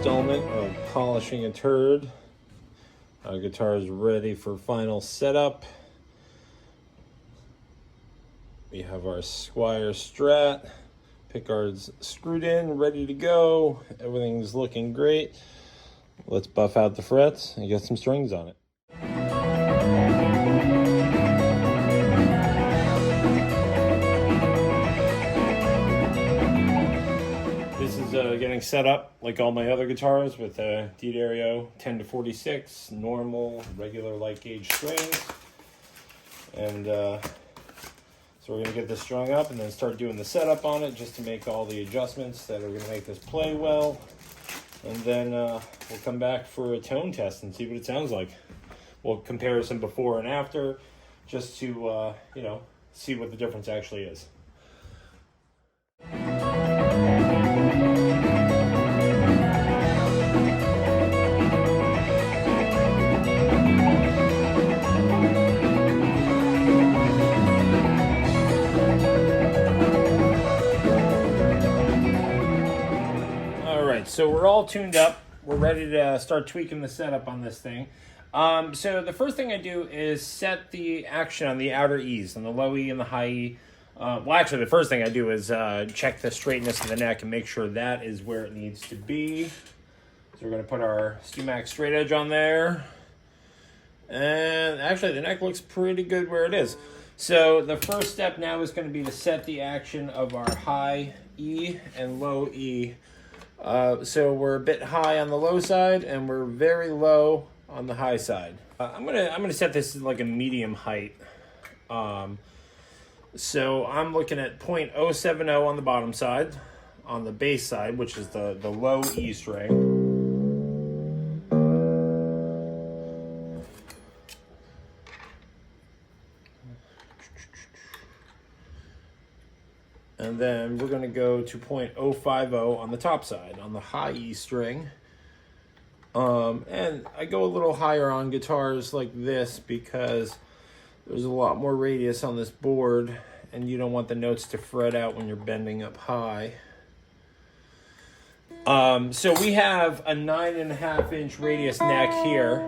installment of polishing a turd. Our guitar is ready for final setup. We have our Squire Strat, pickguards screwed in, ready to go. Everything's looking great. Let's buff out the frets and get some strings on it. This is getting set up like all my other guitars with a D'Addario 10 to 46, normal, regular light gauge strings. And so we're gonna get this strung up and then start doing the setup on it just to make all the adjustments that are gonna make this play well. And then we'll come back for a tone test and see what it sounds like. We'll compare some before and after just to, you know, see what the difference actually is. So we're all tuned up. We're ready to start tweaking the setup on this thing. So the first thing I do is set the action on the outer E's, on the low E and the high E. Well, actually, the first thing I do is check the straightness of the neck and make sure that is where it needs to be. So we're going to put our StewMax straight edge on there. And actually, the neck looks pretty good where it is. So the first step now is going to be to set the action of our high E and low E. So we're a bit high on the low side and we're very low on the high side. I'm gonna set this like a medium height. So I'm looking at 0.070 on the bottom side, on the bass side, which is the low E string. And then we're going to go to 0.050 on the top side, on the high E string. And I go a little higher on guitars like this because there's a lot more radius on this board and you don't want the notes to fret out when you're bending up high. So we have a 9.5-inch radius neck here.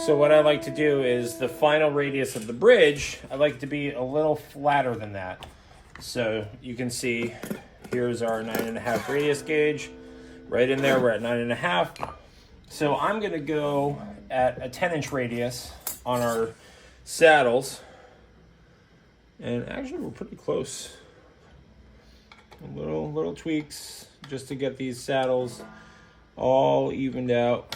So what I like to do is the final radius of the bridge, I like it to be a little flatter than that. So you can see here's our 9.5 radius gauge. Right in there, we're at 9.5. So I'm gonna go at a 10-inch radius on our saddles. And actually we're pretty close. Little tweaks just to get these saddles all evened out.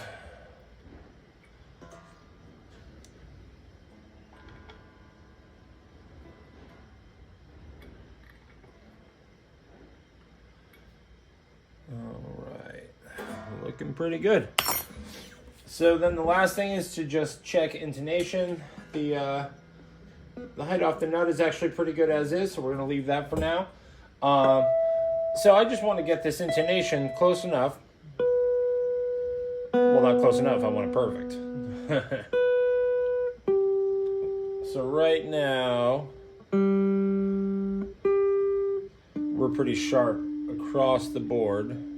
Looking pretty good. So then the last thing is to just check intonation. The height off the nut is actually pretty good as is, so we're going to leave that for now. So I just want to get this intonation close enough. Well, not close enough, I want it perfect. So right now, we're pretty sharp across the board.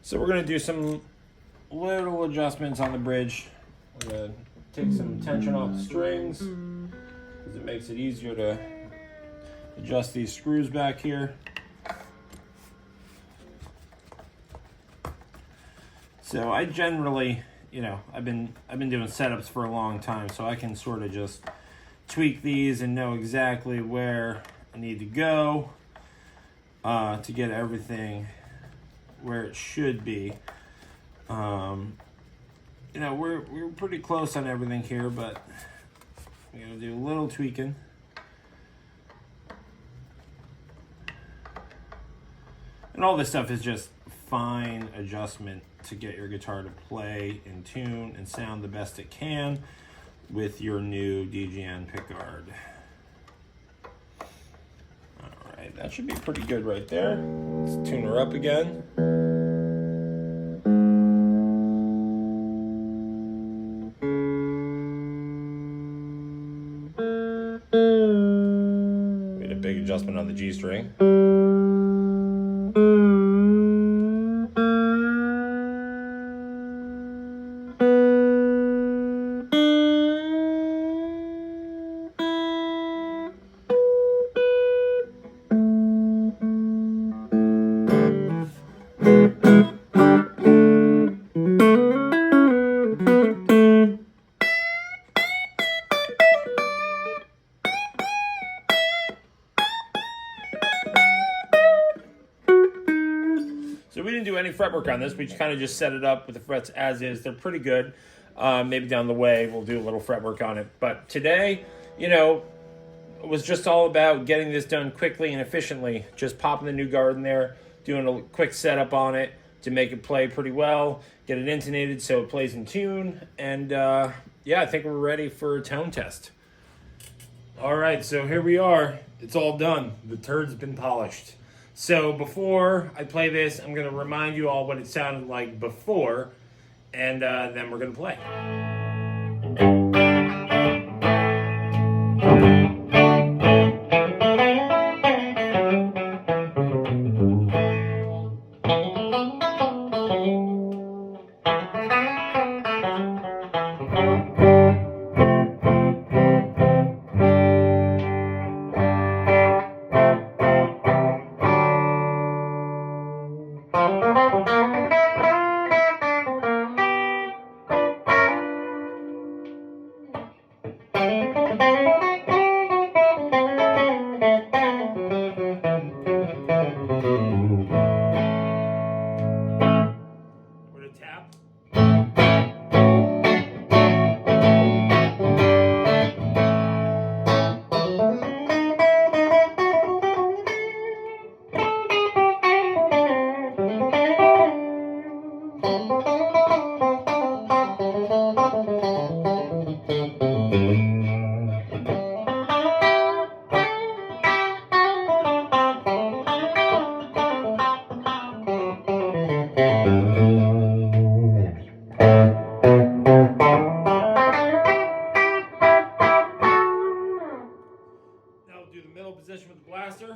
So we're going to do some little adjustments on the bridge. We're going to take some tension off the strings because it makes it easier to adjust these screws back here. So I generally, you know, I've been doing setups for a long time, so I can sort of just tweak these and know exactly where I need to go to get everything where it should be. You know, we're pretty close on everything here, but we're gonna do a little tweaking. And all this stuff is just fine adjustment to get your guitar to play in tune and sound the best it can with your new DGN pickguard. All right, that should be pretty good right there. Let's tune her up again. big adjustment on the G string. So we didn't do any fretwork on this. We kind of just set it up with the frets as is. They're pretty good. Maybe down the way we'll do a little fretwork on it. But today, you know, it was just all about getting this done quickly and efficiently. Just popping the new guard in there, doing a quick setup on it to make it play pretty well, get it intonated so it plays in tune. And yeah, I think we're ready for a tone test. All right, so here we are. It's all done. The turd's been polished. So before I play this, I'm going to remind you all what it sounded like before, and then we're going to play. With a tap. Now do the middle position with the blaster.